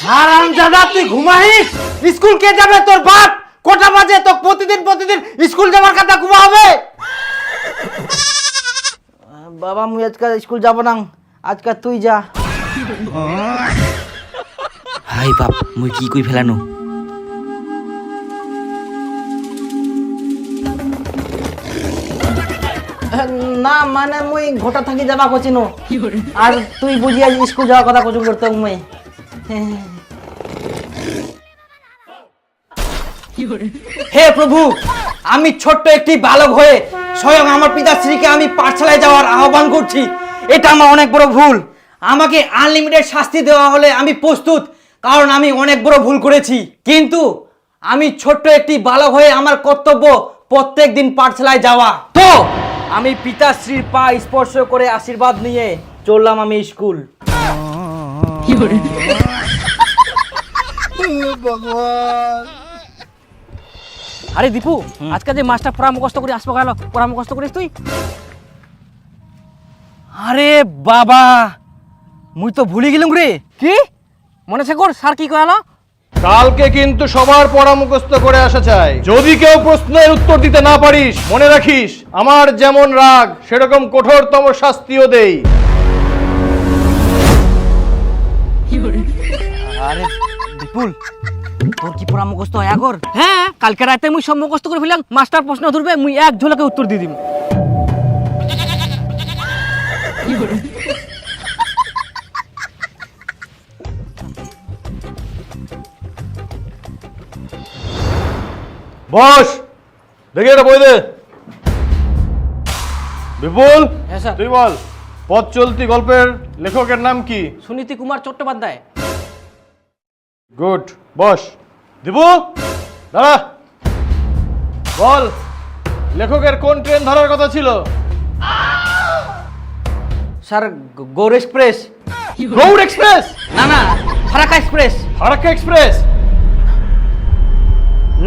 হারামজাদা তুই ঘুমাইস? স্কুল কে যাবে? তোর বাপ। কটা বাজে? তো প্রতিদিন স্কুল যাওয়ার কথা ঘুমা হবে? বাবা মুই আজকাল স্কুল যাব না, আজকাল তুই যা। হাই বাপ, মুই কি কই ফেলানো? না মানে মুই ঘটা থাকি যাবা কচিনো, আর তুই বুঝিয়া স্কুল যাওয়ার কথা কচুন করতে মুই। হে প্রভু, আমি ছোট্ট একটি বালক হয়ে স্বয়ং আমার পিতাশ্রীকে আমি পাঠশালায় যাওয়ার আহ্বান করছি। এটা আমার অনেক বড় ভুল। আমাকে আনলিমিটেড শাস্তি দেওয়া হলে আমি প্রস্তুত, কারণ আমি অনেক বড় ভুল করেছি। কিন্তু আমি ছোট্ট একটি বালক হয়ে আমার কর্তব্য প্রত্যেক দিন পাঠশালায় যাওয়া। তো আমি পিতাশ্রীর পা স্পর্শ করে আশীর্বাদ নিয়ে চললাম আমি স্কুল। আরে দীপু, আজকে যে মাস্টার পড়া মুখস্থ করে আসবো গেল, পড়া মুখস্থ করিস তুই? আরে বাবা, মুই তো ভুলে গেলাম রে। কি মনে আছে কর স্যার কি কয়ালো? কালকে কিন্তু সবার পড়া মুখস্থ করে আসা চাই। যদি কেউ প্রশ্নের উত্তর দিতে না পারিস, মনে রাখিস আমার যেমন রাগ সেরকম কঠোরতম শাস্তিও দেই। আরে বিপুল, তোর কি পড়া মুখস্থ হয় আগর? হ্যাঁ, কালকে রাতে মুই সব মুখস্থ করে ফেললাম। মাস্টার প্রশ্ন ধরবে, মুই এক ঝলকে উত্তর দিয়ে দিম। বস, দেখি এটা বই দে। বিপুল, হ্যাঁ স্যার। তুই বল, পথ চলতি গল্পের লেখকের নাম কি? সুনীতি কুমার চট্টোপাধ্যায়। গুড, বস। দীপু, দাঁড়া। বল, লেখকের কোন ট্রেন ধরার কথা ছিল? Sir, Gour express. Gour express? না না, ফারাক্কা এক্সপ্রেস। ফারাক্কা এক্সপ্রেস?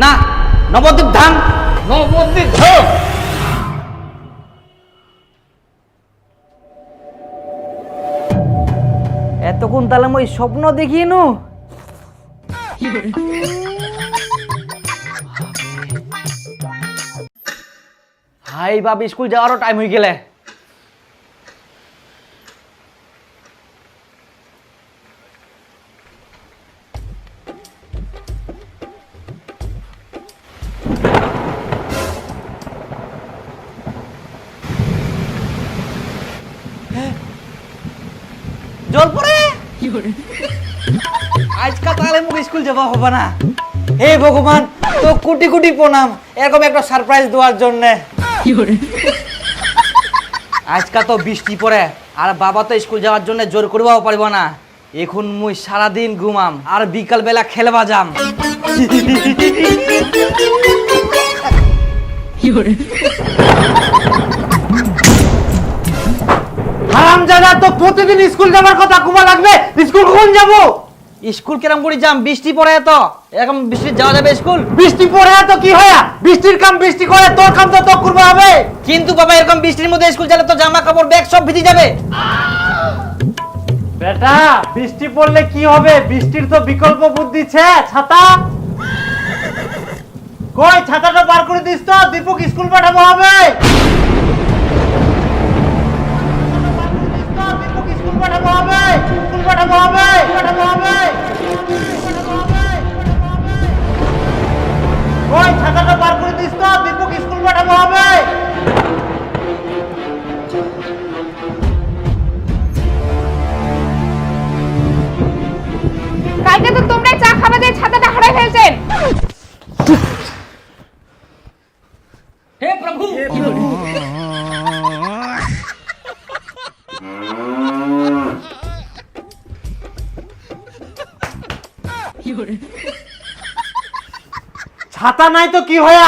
না, নবদ্বীপ ধাম। নবদ্বীপ ধাম? এতক্ষণ তাহলে মই স্বপ্ন দেখি নু। হাই বাপ, স্কুল যাওয়ারও টাইম হয়ে গেলে। জল পড়ে আজকাল তাহলে মুখ স্কুল যাওয়া হবে না। হে ভগবান, তো কোটি কোটি প্রণাম এরকম একটা সারপ্রাইজ দেওয়ার জন্য। আজকাল তো বৃষ্টি পড়ে, আর বাবা তো স্কুল যাওয়ার জন্য জোর করবাও পারব না। এখন মুই সারাদিন ঘুমাম আর বিকাল বেলা খেলবা যাম। হারামজাদা, তো প্রতিদিন স্কুল যাওয়ার কথা ঘুমা লাগবে। স্কুল কখন যাব? স্কুল কেরম করে যাম? বৃষ্টি পড়ে তো, এরকম বৃষ্টি যাওয়া যাবে স্কুল? বৃষ্টি পড়ে তো কি হয়, বৃষ্টির কাম বৃষ্টি করে, তোর কাম তো তোর করতে হবে। কিন্তু বাবা, এরকম বৃষ্টির মধ্যে স্কুল গেলে তো জামা কাপড় ব্যাগ সব ভিজে যাবে। বেটা, বৃষ্টি পড়লে কি হবে? বৃষ্টির তো বিকল্প বুদ্ধি আছে, ছাতা। কই ছাতাটা বার করে দিস তো, দীপক স্কুল পাঠাবো হবে। স্কুল পাঠাবো হবে, স্কুল পাঠাবো হবে, পাঠাবো হবে। ওই ছাতাটা বার করে দিস তো, দীপক স্কুল পাঠাবো হবে। কালকে তো তোমরা চা খাবে দিয়ে ছাতাটা হারাই ফেলছেন। হে প্রভু, ছাতা নাই তো কি হয়া,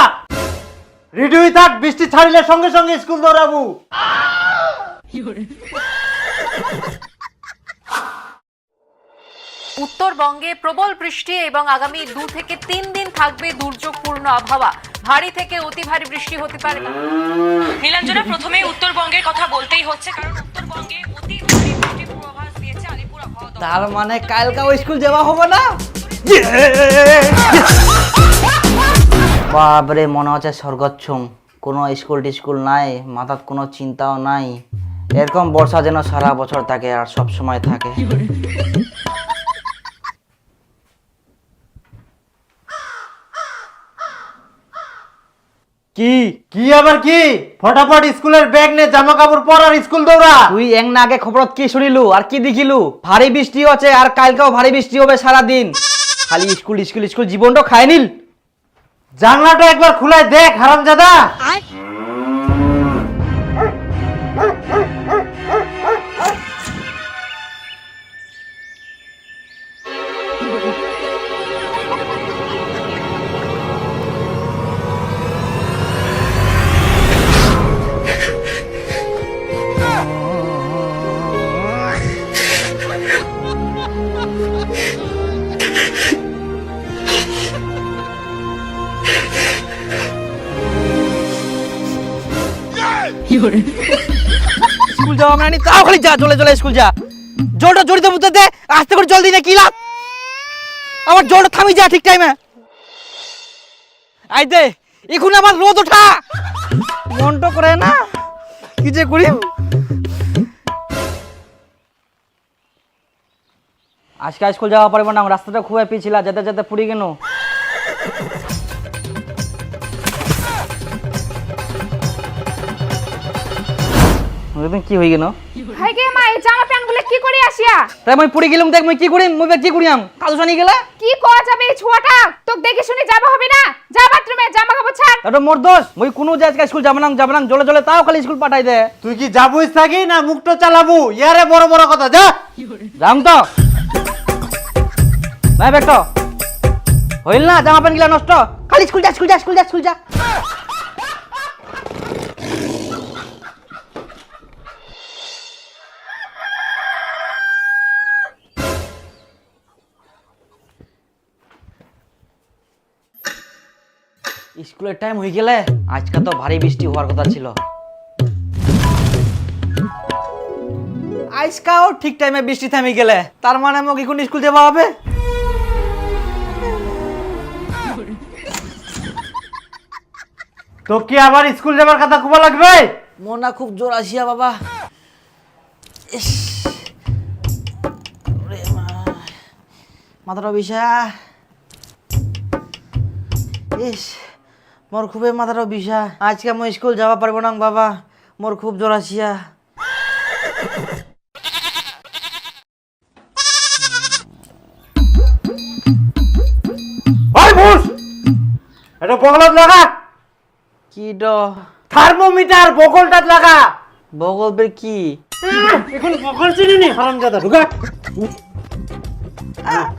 রেডি হই থাক, বৃষ্টি ছাড়িলে সঙ্গে সঙ্গে স্কুল দৌড়াবো। উত্তরবঙ্গে প্রবল বৃষ্টি এবং আগামী 2 থেকে 3 দিন থাকবে দুর্যোগপূর্ণ আবহাওয়া। ভারী থেকে অতি ভারী বৃষ্টি হতে পারে। নীলাঞ্জনা, প্রথমে উত্তরবঙ্গের কথা বলতেই হচ্ছে, কারণ উত্তরবঙ্গে অতি ভারী বৃষ্টির পূর্বাভাস দিয়েছে আলিপুর আবহাওয়া তার মানে কালকাও স্কুল যাওয়া হবে না? বাপরে, মনে হচ্ছে স্বর্গচ্ছম। কোনো স্কুল টিস্কুল নাই, মাথার কোনো চিন্তাও নাই। এরকম বর্ষা যেন সারা বছর থাকে আর সব সময় থাকে। কি কি আবার কি? ফটাফট স্কুলের ব্যাগ নে, জামা কাপড় পর আর স্কুল দৌড়া। তুই এক না আগে খবরত কি শুনিলু আর কি দেখিলু? ভারী বৃষ্টি হচ্ছে আর কালকেও ভারী বৃষ্টি হবে সারা দিন। খালি স্কুল স্কুল স্কুল জীবনটা খায় নিল। জানলাটা একবার খুলে দেখ হারামজাদা। স্কুল যাওয়া মানে তাও খালি যা, চলে চলে স্কুল যা। জলটা জড়িতে বুঝতে দে, আস্তে করে জল দিই না কি লাভ? আবার জলটা থামি যা ঠিক টাইমে। আই দে, এখন আবার রোদ ওঠা। মনটা করে না কি যে করি। আজকে স্কুল যাওয়া পারবো না, রাস্তাটা খুবই পিছিলা, যেতে যেতে পুরি কেন। কি হয়ে গেল? হাই গে মা, এই জামা প্যান্টগুলো কি করে আসিয়া? তাই মই পুরি গেলাম, দেখ মই কি করি, মই কি করিয়াম কাজু জানি গেলে কি করা যাবে এই ছোয়াটা? তোকে দেখে শুনে যাবা হবে না? যা বাথরুমে, জামা কাপড় ছাড়। এটা মোর দোষ। মই কোনো যে আজকে স্কুল যাবো না জলে জলে তাও খালি স্কুল পাঠাই দে। তুই কি যাবুই থাকি না মুখটা চালাবু? ইয়ারে বড় বড় কথা, যা। যাম তো নাই বেটো হইল না, জামা প্যান্ট গিলা নষ্ট। খালি স্কুল যা স্কুল যা স্কুল যা স্কুল যা। স্কুলের টাইম হয়ে গেলে আজকে তো ভারী বৃষ্টি হওয়ার কথা ছিল। আজকাও ঠিক টাইমে বৃষ্টি থামে গেলে, তার মানে আমাকে এখন স্কুল যাওয়া হবে। তো কি আবার স্কুল যাবার কথা খুব লাগবে? মনটা খুব জোর আসিয়া বাবা। ইস, ওরে মা, মাথাটা বিষা। ইস, মোর খুবই মাথাটা বিষা। আজকে মই স্কুল যাওয়া পারবো না বাবা, মোর খুব জোর আসিয়া। ওই ভুস, এটা বগলত লাগা। কি ড থার্মোমিটার বগলটাত লাগা। বগল বের কি? এখন বগল চিনি নি হারামজাদা, ঢুকা।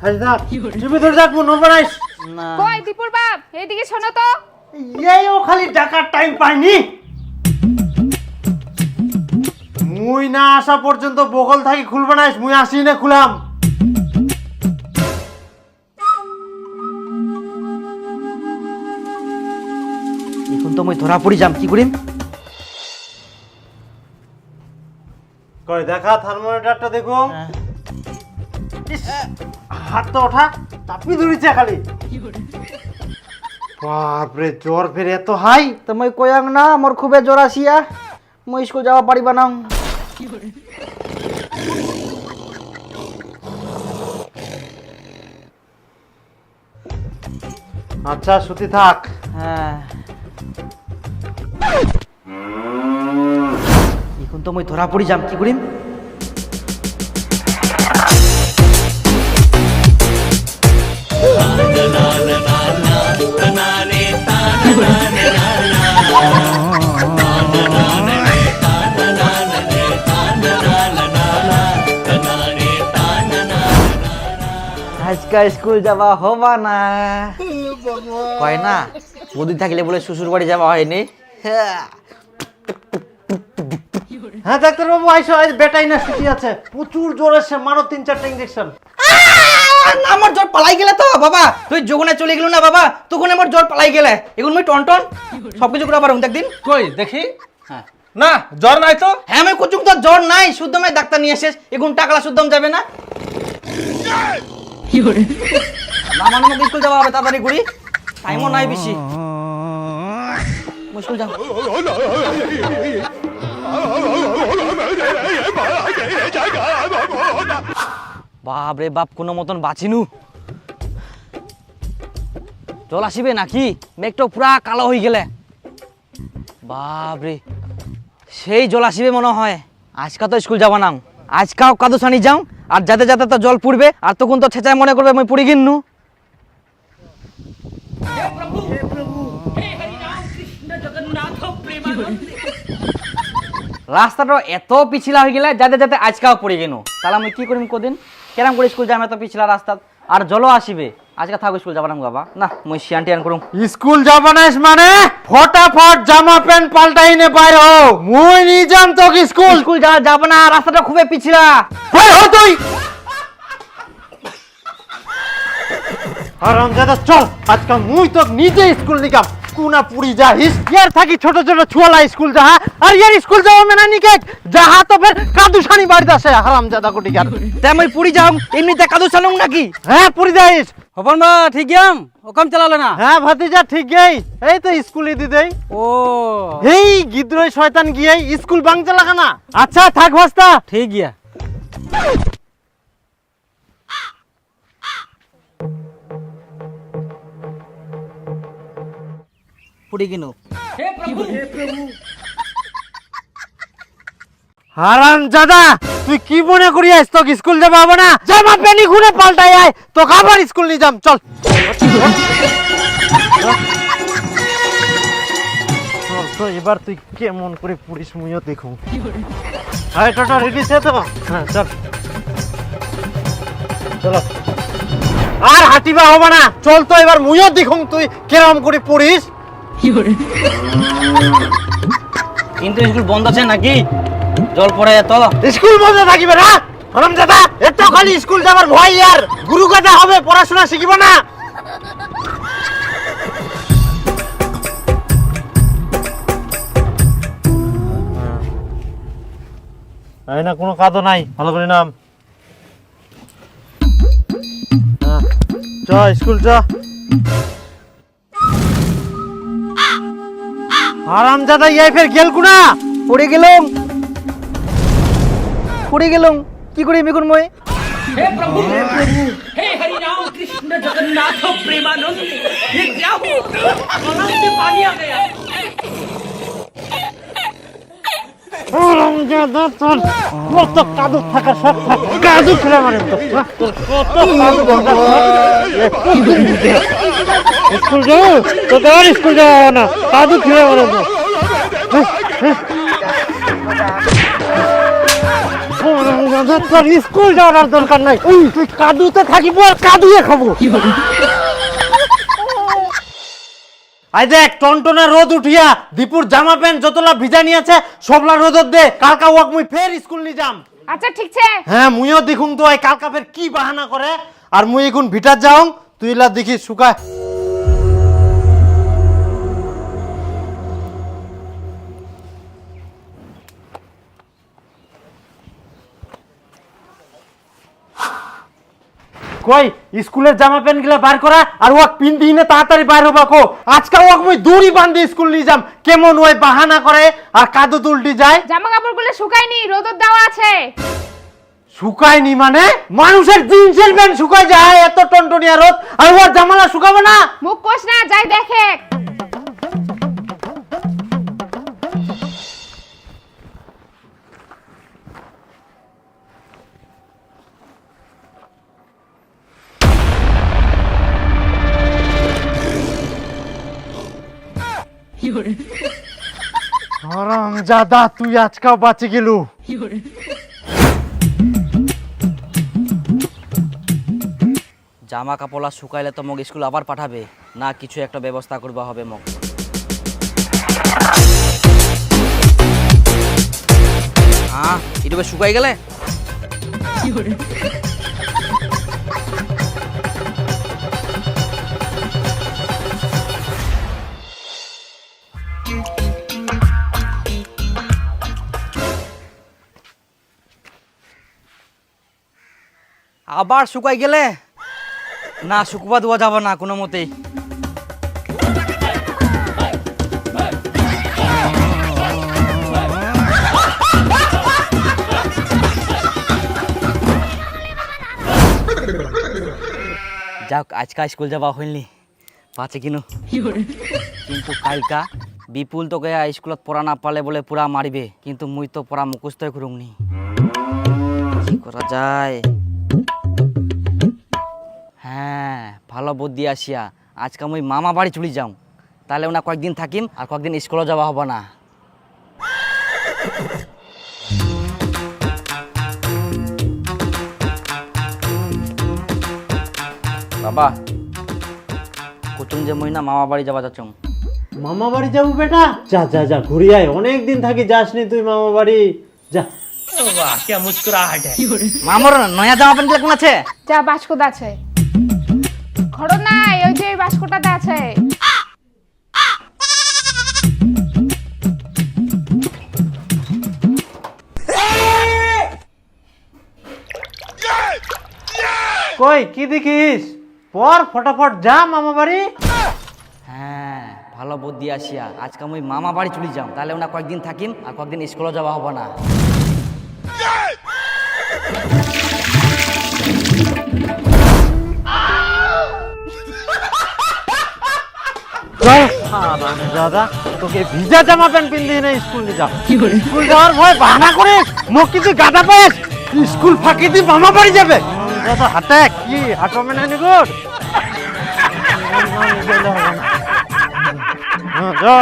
হাজদা টিভি ধরে যাক, মন বানাইস না কই দীপুর বাপ, এইদিকে শোনো তো। এইও খালি ডাকার টাইম পাইনি। মুই না আসা পর্যন্ত বগল থাকি খুলবে না, মুই আসি না খুলাম। এখন তো মই ধরা পড়ি যাম, কি করিম? কই দেখা থার্মোমিটারটা দেখো। ইস, হাত তো ওঠা, চাপি ধরেছে খালি। বাপরে, জ্বর ফের এত হাই। তো মই কয়াং না মোর খুবই জোর আসিয়া, মই স্কুল যাওয়া পারিবা না। আচ্ছা সুতি থাক। হ্যাঁ, এখন তো মই ধরা পড়ি যাম, কি করিম? আজকে স্কুল যাওয়া হবা না, হয় না? বদি থাকলে বলে শ্বশুর বাড়ি যাওয়া হয়নি। হ্যাঁ ডাক্তার বাবু আইসো, আজ বেটাই না ছুটি আছে, প্রচুর জ্বর এসে, মারো 3-4টা ইঞ্জেকশন। আমার জ্বর পালাই গেলে তো বাবা, তুই যখন চলে গেল না বাবা, তখন আমার জ্বর পালাই গেলে। এখন মই টন টন সবকিছু করে পারুম একদিন। কই দেখি। হ্যাঁ না, জ্বর নাই তো। হ্যাঁ আমি কুচুম তো জ্বর নাই, শুদ্ধ ডাক্তার নিয়ে এসেস, এখন টাকলা শুদ্ধম যাবে না। নামানো আমাকে স্কুল যাওয়া হবে তাড়াতাড়ি করি, টাইমও নাই বেশি। স্কুল যাও। বাপ রে বাপ, কোনো মতন বাঁচিনু। জল আসিবে নাকি? মেঘটা পুরা কালো হয়ে গেলে। বাপ রে, সেই জল আসিবে মনে হয়। আজকা তো স্কুল যাবা না, আজকাও কাদু সানি যাও, আর যাতে যাতে তো জল পুড়বে, আর তখন তো ছেঁচায় মনে করবে আমি পুড়ি গিন্নু। রাস্তাটা এত পিছিলা হয়ে গেলে যাতে যাতে আজকাও পড়ে গেল, তাহলে আমি কি করিম কদিন? কেরাম করে স্কুল যাম এত পিছিলা রাস্তা, আর জলও আসিবে। আজকে থাকো স্কুল যাবা না বাবা, না মুই শিয়ান টিয়ান করুম। স্কুল যাবা না মানে ফটাফট জামা প্যান্ট পাল্টাই নে বাইর হও, মুই নি যাম তো স্কুল। স্কুল যাবো না, রাস্তাটা খুবই পিছিলা। বাইর হ তুই। হারামজাদা চল, আজকে মুই তো নিজে স্কুল নিকাম। কুনা পুরি যাহিস, ইয়ার থাকি ছোট ছোট ছুয়ালা স্কুল যাহা, আর ইয়ার স্কুল যাওয়া মেনা নিকে যাহা তো ফের কাদুসানি বাড়িতে আসে। হারামজাদা কোটিকার, তাই আমি পুরি যাও, এমনিতে কাদু চালুম নাকি? হ্যাঁ পুরি যাইস। হবন বা ঠিক গেম ওকাম চালালে না। হ্যাঁ ভাতিজা ঠিক গেই, এই তো স্কুলে দিদেই। ও এই গিদ্রই শয়তান গিয়ে স্কুল বাংচা লাগা না। আচ্ছা থাক ভাস্তা। ঠিক গিয়া। পুরি কিনু। হারামজাদা তুই কি মনে করি আইস, তো স্কুল যাবা হবে না? জামা প্যান্ট ঘুরে পাল্টাই আয়, তো আবার স্কুল নিয়ে যাম। চল তো এবার তুই কেমন করে পুলিশ মুইও দেখুন। হ্যাঁ টোটো রেডি আছে তো? হ্যাঁ চল চলো। আর হাঁটিবা হবে না, চল তো এবার মুইও দেখুন তুই কেরম করে পড়িস। কিন্তু স্কুল বন্ধ আছে নাকি? জল পড়ে এত। স্কুল বন্ধ থাকিবে না হারামজাদা, এত খালি স্কুল যাবার ভয়। আর গুরু গাদা হবে, পড়াশোনা শিখিব না। এই না কোনো কাদো নাই, ভালো করে নাম। চ স্কুল চ। হারামজাদা ইয়াই ফের গেল কুনা। পড়ে গেলাম, পড়ে গেলাম, কি করি আমি এখন মই? হারামজাদা তোর কত কাদু থাকার সব কাদু খেলে মানে তো কত কাদু দরকার। স্কুল যাও তো, তোর স্কুল যাওয়া না, কাদু খেলে মানে তো। তোর স্কুল যাওয়ার দরকার নাই, তুই কাদুতে থাকিব আর কাদুয়ে খাবো। আই দেখ টনটনা রোদ উঠিয়া দীপুর জামা প্যান্ট যতলা ভিজা নিয়েছে সবলা রোদত দে, কালকা ওয়াক মুই ফের স্কুল নি যাম। আচ্ছা ঠিক আছে। হ্যাঁ মুইও দেখুন তো কালকা ফের কি বাহানা করে, আর মুই এখন ভিটার যাও, তুই লা দেখি শুকায়। কই স্কুলের জামা প্যান্ট গুলা বার করা, আর ওয়াক পিন্দি নে তাড়াতাড়ি বাইর হবা কো। আজকে ওয়াক মুই দড়ি বান্ধি স্কুল নিয়ে যাম, কেমন ওই বাহানা করে আর কাদো তুলটি যায়। জামা কাপড়গুলো শুকায়নি, রোদর দেওয়া আছে। শুকায়নি মানে? মানুষের জিন্সের প্যান্ট শুকায় যায় এত টনটনিয়া রোদ, আর ওর জামালা শুকাবে না? মুখ কোষ না, যাই দেখে। হারামজাদা তুই আজকাও বাঁচে গেলু। জামা কাপড় শুকাইলে তো মগ স্কুল আবার পাঠাবে না, কিছু একটা ব্যবস্থা করবা হবে মগ। হ্যাঁ এটুকু শুকাই গেলে আবার শুকাই গেলে না, শুকবা দেওয়া যাবে না কোনো মতেই। যাক, আজকা স্কুল যাবা হইনি পাচ্ছে কিনো, কিন্তু কালকা বিপুল তোকে স্কুলত পড়া না পালে বলে পুরা মারিবে, কিন্তু মুই তো পড়া মুখস্থই করুমনি। কি করা যায়? হ্যাঁ, ভালো বুদ্ধি আসিয়া আজকে মুই মামা বাড়ি চলে যাও, তাহলে ওনা কয়েকদিন থাকিম আর কয়েকদিন স্কুলে যাওয়া হবে না। বাবা কুটুম যে মুই না মামা বাড়ি যাওয়া যাচ্ছ। মামা বাড়ি যাবো বেটা? যা যা যা, ঘুরে আয়, অনেক দিন থাকি যাসনি তুই মামা বাড়ি, যা। মামার নয়া জামা প্যান্ট কোন আছে? যা বাস্কটা আছে। ঘর নাই, ওই যে বাস্কটাতে আছে। কই কি দেখিস? পর ফটাফট যা মামা বাড়ি। হ্যাঁ, ভালো বুদ্ধি আসিয়া আজকে মুই মামা বাড়ি চলে যাও, তাহলে ওনা কয়েকদিন থাকিম আর কয়েকদিন স্কুলে যাওয়া হবে না। দাদা তোকে ভিজা জামা প্যান্ট পিন্দি না স্কুল নিয়ে যা। স্কুল যাওয়ার ভয় বাহানা করে মুখ কিছু গাদা পেস, স্কুল ফাঁকি দিয়ে মামা বাড়ি যাবে। দাদা হাতে কি হাঁটো মেনে নিগুড। যা